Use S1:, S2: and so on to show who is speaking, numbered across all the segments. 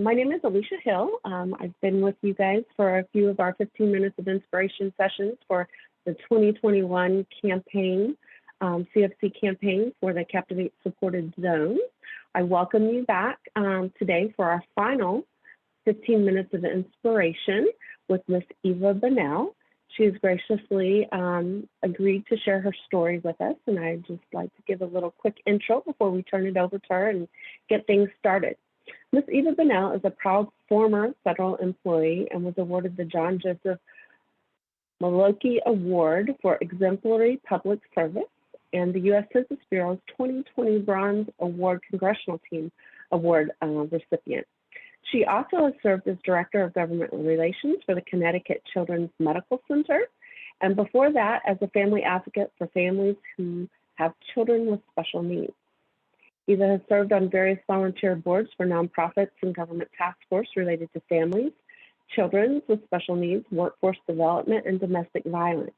S1: My name is Alicia Hill. I've been with you guys for a few of our 15 minutes of inspiration sessions for the 2021 campaign, CFC campaign for the Kaptivate supported zones. I welcome you back today for our final 15 minutes of inspiration with Miss Eva Bunnell. She's graciously agreed to share her story with us, and I'd just like to give a little quick intro before we turn it over to her and get things started. Ms. Eva Bunnell is a proud former federal employee and was awarded the John Joseph Malocki Award for Exemplary Public Service and the U.S. Census Bureau's 2020 Bronze Award Congressional Team Award recipient. She also has served as Director of Government Relations for the Connecticut Children's Medical Center, and before that, as a family advocate for families who have children with special needs. Eva has served on various volunteer boards for nonprofits and government task force related to families, children with special needs, workforce development, and domestic violence.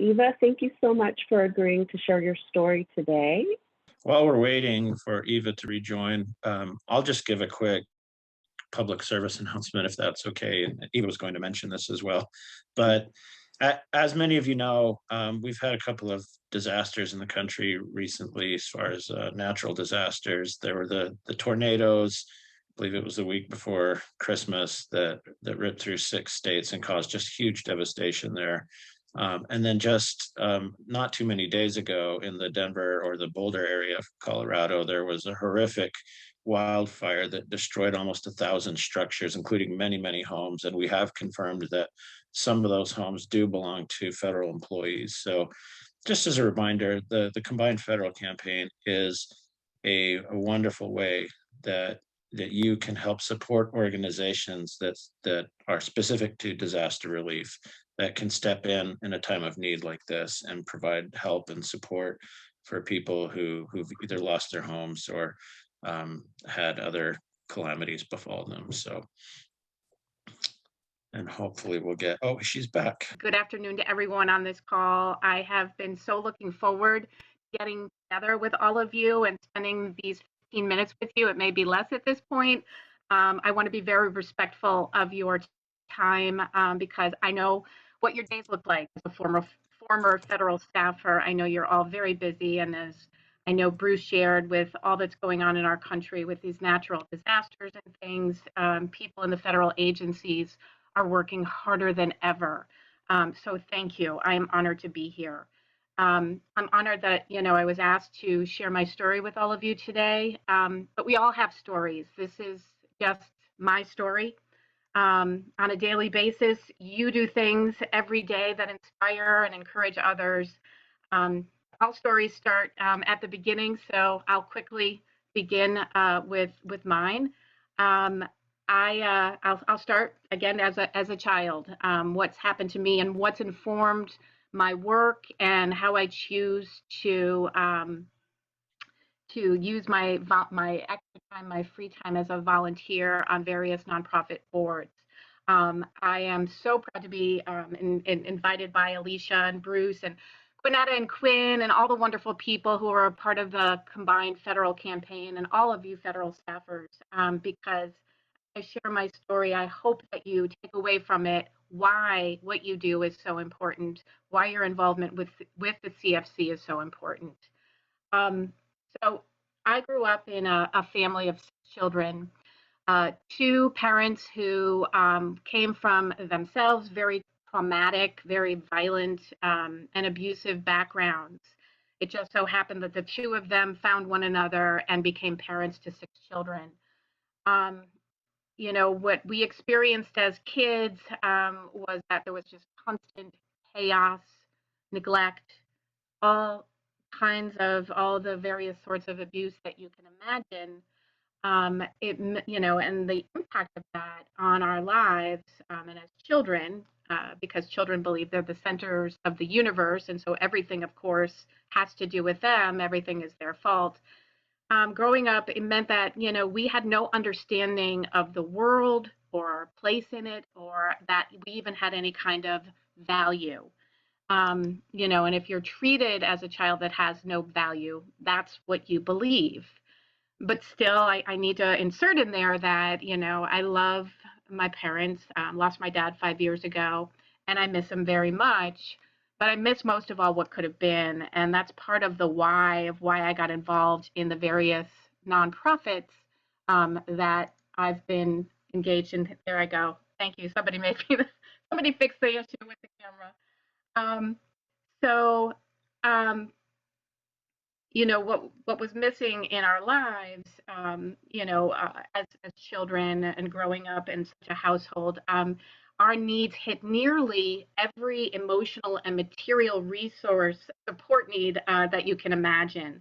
S1: Eva, thank you so much for agreeing to share your story today.
S2: While we're waiting for Eva to rejoin, I'll just give a quick public service announcement, if that's okay. And Eva was going to mention this as well. But as many of you know, we've had a couple of disasters in the country recently as far as natural disasters. There were the tornadoes, I believe it was the week before Christmas, that ripped through 6 states and caused just huge devastation there. And then just not too many days ago in the Denver or the Boulder area of Colorado, there was a horrific wildfire that destroyed almost 1,000 structures, including many, many homes. And we have confirmed that some of those homes do belong to federal employees. So just as a reminder, the Combined Federal Campaign is a wonderful way that you can help support organizations that are specific to disaster relief, that can step in a time of need like this and provide help and support for people who've either lost their homes or had other calamities befall them. So, and hopefully we'll get, oh, she's back.
S3: Good afternoon to everyone on this call. I have been so looking forward to getting together with all of you and spending these 15 minutes with you. It may be less at this point. I want to be very respectful of your time because I know what your days look like as a former federal staffer. I know you're all very busy, and as I know Bruce shared, with all that's going on in our country with these natural disasters and things, people in the federal agencies are working harder than ever. So thank you. I am honored to be here. I'm honored that, I was asked to share my story with all of you today, but we all have stories. This is just my story. On a daily basis, you do things every day that inspire and encourage others. All stories start at the beginning, so I'll quickly begin with mine. I'll start again as a child. What's happened to me and what's informed my work and how I choose to use my extra time, my free time as a volunteer on various nonprofit boards. I am so proud to be invited by Alicia and Bruce and Quinetta and Quinn and all the wonderful people who are a part of the Combined Federal Campaign and all of you federal staffers, because I share my story. I hope that you take away from it why what you do is so important, why your involvement with the CFC is so important. So I grew up in a family of 6 children, 2 parents who came from themselves very traumatic, very violent, and abusive backgrounds. It just so happened that the 2 of them found one another and became parents to 6 children. What we experienced as kids was that there was just constant chaos, neglect, all kinds of all the various sorts of abuse that you can imagine. And the impact of that on our lives and as children, because children believe they're the centers of the universe, and so everything, of course, has to do with them. Everything is their fault. Growing up, it meant that, we had no understanding of the world or our place in it, or that we even had any kind of value. And if you're treated as a child that has no value, that's what you believe. but still, I need to insert in there that, I love my parents. Lost my dad 5 years ago, and I miss him very much. But I miss most of all what could have been. And that's part of the why of why I got involved in the various nonprofits that I've been engaged in. There I go. Thank you. Somebody fix the issue with the camera. Um, so, um, what was missing in our lives, as children and growing up in such a household, our needs hit nearly every emotional and material resource support need that you can imagine.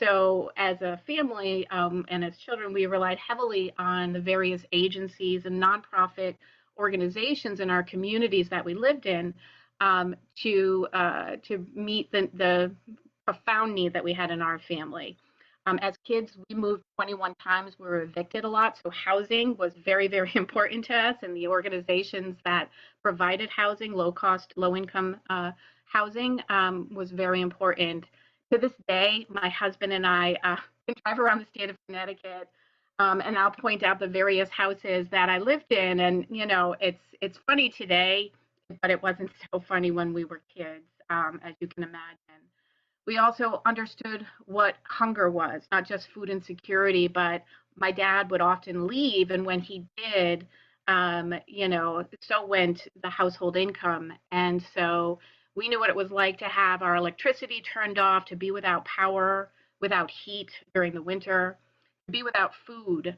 S3: So as a family, and as children, we relied heavily on the various agencies and nonprofit organizations in our communities that we lived in, to meet the profound need that we had in our family. As kids, we moved 21 times. We were evicted a lot. So housing was very, very important to us. And the organizations that provided housing, low cost, low income housing, was very important. To this day, my husband and I can drive around the state of Connecticut, and I'll point out the various houses that I lived in. And, it's funny today, but it wasn't so funny when we were kids, as you can imagine. We also understood what hunger was, not just food insecurity, but my dad would often leave. And when he did, so went the household income. And so we knew what it was like to have our electricity turned off, to be without power, without heat during the winter, to be without food.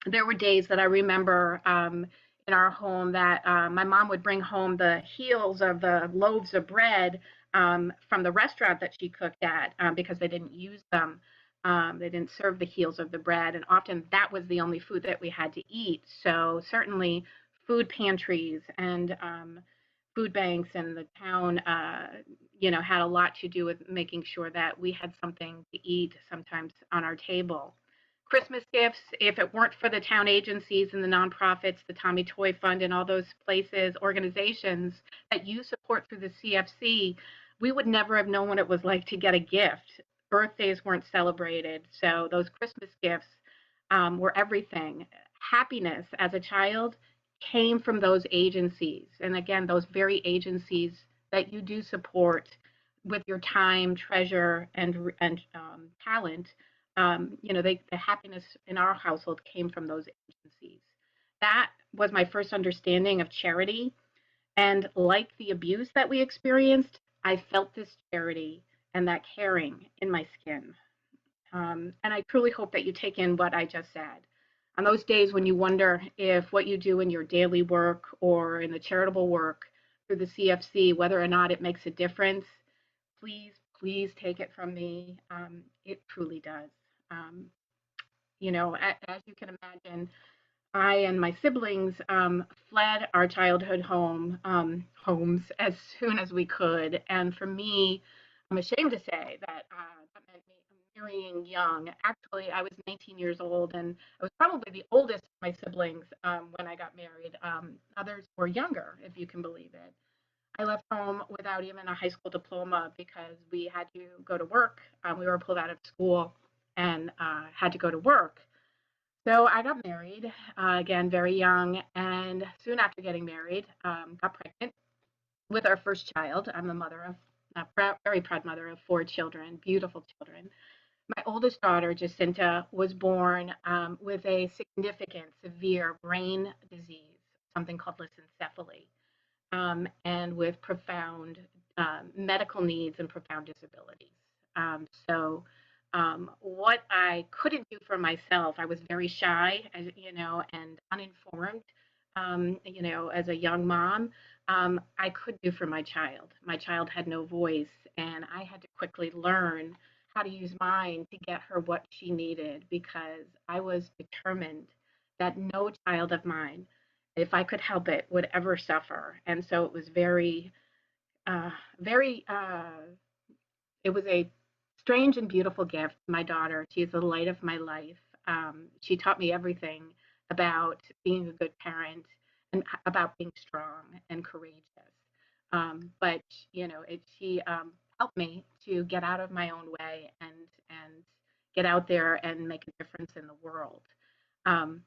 S3: There were days that I remember, in our home that my mom would bring home the heels of the loaves of bread, from the restaurant that she cooked at, because they didn't use them. They didn't serve the heels of the bread, and often that was the only food that we had to eat. So certainly, food pantries and food banks and the town, had a lot to do with making sure that we had something to eat sometimes on our table. Christmas gifts, if it weren't for the town agencies and the nonprofits, the Tommy Toy Fund, and all those places, organizations that you support through the CFC, we would never have known what it was like to get a gift. Birthdays weren't celebrated. So those Christmas gifts, were everything. Happiness as a child came from those agencies. And again, those very agencies that you do support with your time, treasure, and talent, the happiness in our household came from those agencies. That was my first understanding of charity. And like the abuse that we experienced, I felt this charity and that caring in my skin. And I truly hope that you take in what I just said. On those days when you wonder if what you do in your daily work or in the charitable work through the CFC, whether or not it makes a difference, please, please take it from me. It truly does. Um, as you can imagine, I and my siblings fled our childhood homes as soon as we could. And for me, I'm ashamed to say that that meant me marrying young. Actually, I was 19 years old, and I was probably the oldest of my siblings when I got married. Others were younger, if you can believe it. I left home without even a high school diploma because we had to go to work. We were pulled out of school and had to go to work. So I got married, again, very young, and soon after getting married, got pregnant with our first child. I'm the mother of, a very proud mother of 4 children, beautiful children. My oldest daughter, Jacinta, was born with a significant, severe brain disease, something called lissencephaly, and with profound medical needs and profound disabilities. What I couldn't do for myself, I was very shy, and uninformed, as a young mom. I could do for my child. My child had no voice, and I had to quickly learn how to use mine to get her what she needed because I was determined that no child of mine, if I could help it, would ever suffer. And so it was very, it was a strange and beautiful gift. My daughter, she is the light of my life. She taught me everything about being a good parent and about being strong and courageous. But she helped me to get out of my own way and get out there and make a difference in the world. Um,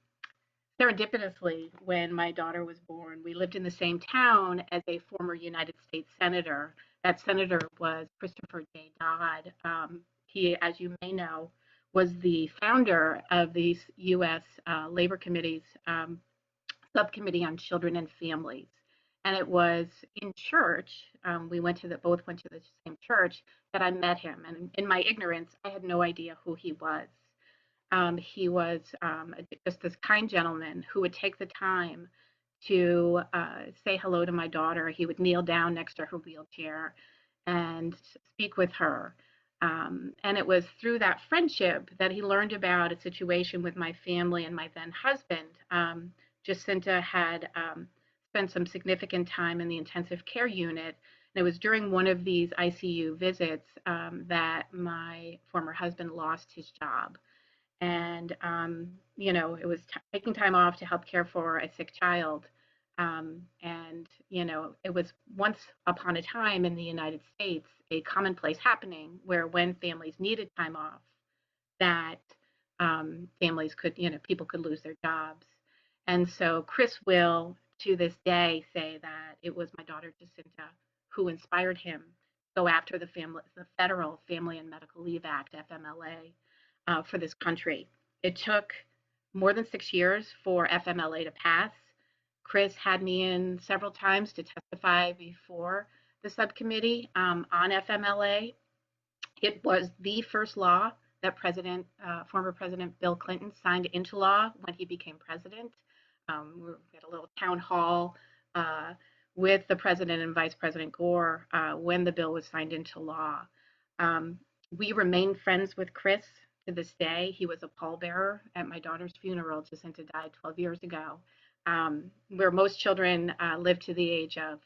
S3: Serendipitously, when my daughter was born, we lived in the same town as a former United States Senator. That senator was Christopher J. Dodd. He, as you may know, was the founder of the U.S. Labor Committee's Subcommittee on Children and Families. And it was in church, we both went to the same church, that I met him. And in my ignorance, I had no idea who he was. He was just this kind gentleman who would take the time to say hello to my daughter. He would kneel down next to her wheelchair and speak with her. And it was through that friendship that he learned about a situation with my family and my then husband. Jacinta had spent some significant time in the intensive care unit. And it was during one of these ICU visits that my former husband lost his job. And, it was taking time off to help care for a sick child. And, it was once upon a time in the United States, a commonplace happening where when families needed time off, that families could, people could lose their jobs. And so Chris will, to this day, say that it was my daughter Jacinta who inspired him to go after the Federal Family and Medical Leave Act, FMLA, for this country. It took more than 6 years for FMLA to pass. Chris had me in several times to testify before the subcommittee on FMLA. It was the first law that former President Bill Clinton signed into law when he became president. We had a little town hall with the president and Vice President Gore when the bill was signed into law. We remain friends with Chris to this day. He was a pallbearer at my daughter's funeral. Jacinta died 12 years ago, where most children live to the age of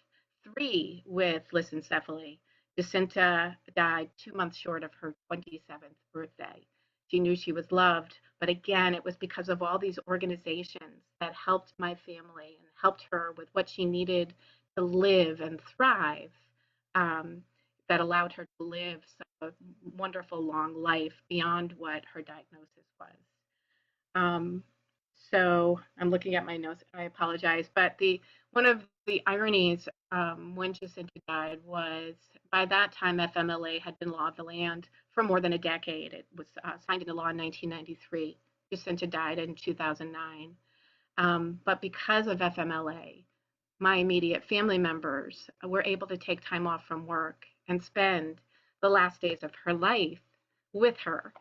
S3: 3 with lissencephaly. Jacinta died 2 months short of her 27th birthday. She knew she was loved, but again, it was because of all these organizations that helped my family and helped her with what she needed to live and thrive, that allowed her to live such a wonderful long life beyond what her diagnosis was. So I'm looking at my notes. I apologize, but one of the ironies when Jacinta died was by that time FMLA had been law of the land for more than a decade. It was signed into law in 1993. Jacinta died in 2009. But because of FMLA, my immediate family members were able to take time off from work and spend the last days of her life with her,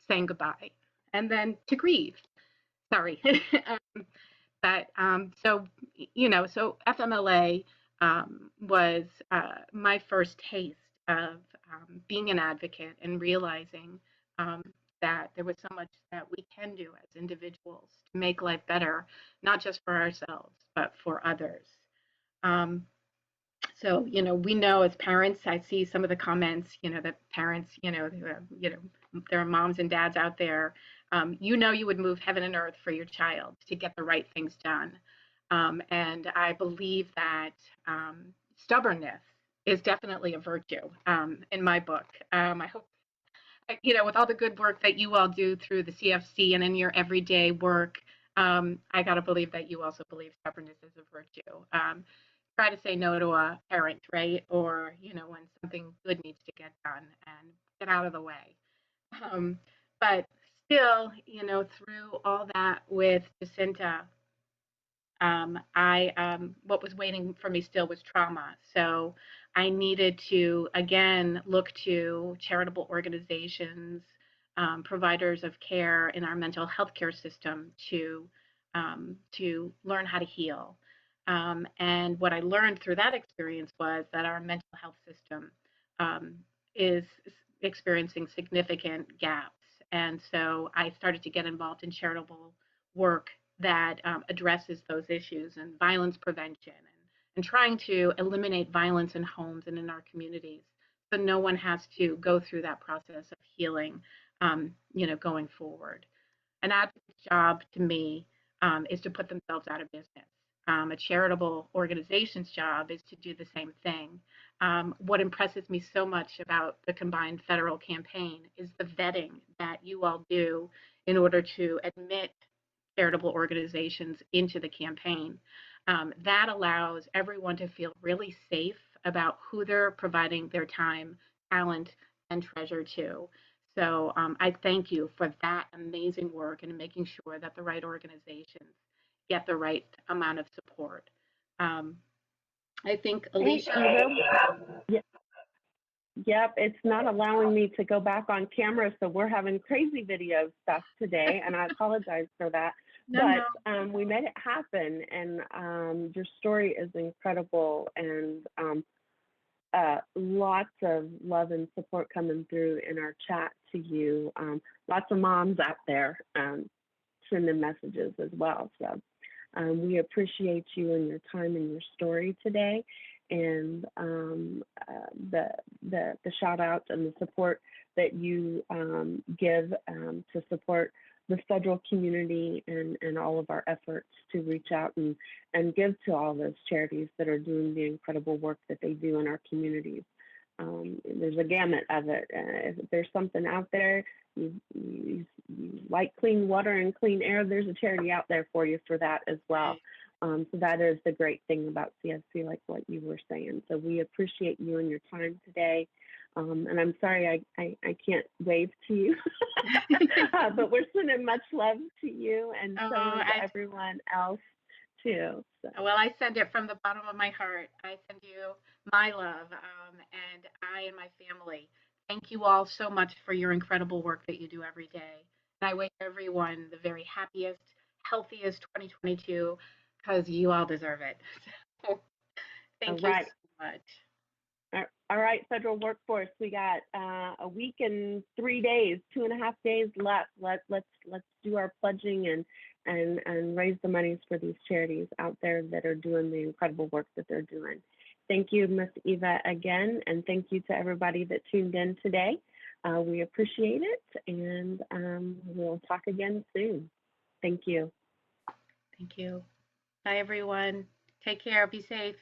S3: saying goodbye, and then to grieve. Sorry. So FMLA was my first taste of being an advocate and realizing that there was so much that we can do as individuals to make life better, not just for ourselves, but for others. So, we know as parents, I see some of the comments, that parents, there are moms and dads out there, you would move heaven and earth for your child to get the right things done. And I believe that stubbornness is definitely a virtue in my book. I hope, with all the good work that you all do through the CFC and in your everyday work, I got to believe that you also believe stubbornness is a virtue. Try to say no to a parent, right? Or, when something good needs to get done and get out of the way. But still, through all that with Jacinta, what was waiting for me still was trauma. So I needed to, again, look to charitable organizations, providers of care in our mental health care system to learn how to heal. And what I learned through that experience was that our mental health system is experiencing significant gaps. And so I started to get involved in charitable work that addresses those issues and violence prevention and trying to eliminate violence in homes and in our communities so no one has to go through that process of healing, going forward. An advocate's job to me is to put themselves out of business. A charitable organization's job is to do the same thing. what impresses me so much about the combined federal campaign is the vetting that you all do in order to admit charitable organizations into the campaign. That allows everyone to feel really safe about who they're providing their time, talent, and treasure to. So I thank you for that amazing work and making sure that the right organizations get the right amount of support. Um, I think
S1: Thanks,
S3: Alicia.
S1: Eva. Yep, it's not allowing me to go back on camera, so we're having crazy video stuff today, and I apologize for that.
S3: No.
S1: But we made it happen, and your story is incredible, and lots of love and support coming through in our chat to you. Lots of moms out there sending messages as well. So we appreciate you and your time and your story today, and the shout out and the support that you give to support the federal community and all of our efforts to reach out and give to all those charities that are doing the incredible work that they do in our communities. There's a gamut of it. If there's something out there, you like clean water and clean air, there's a charity out there for you for that as well. So that is the great thing about CFC, like what you were saying. So we appreciate you and your time today. And I'm sorry I can't wave to you, but we're sending much love to you and so to everyone else too. So.
S3: Well, I send it from the bottom of my heart. I send you my love, and I and my family. Thank you all so much for your incredible work that you do every day. And I wish everyone the very happiest, healthiest 2022, because you all deserve it. So, thank you so much.
S1: All right, federal workforce, we got a week and 3 days, 2.5 days left. Let's do our pledging and raise the monies for these charities out there that are doing the incredible work that they're doing. Thank you, Ms. Eva, again, and thank you to everybody that tuned in today. We appreciate it, and we'll talk again soon. Thank you.
S3: Thank you. Bye, everyone. Take care. Be safe.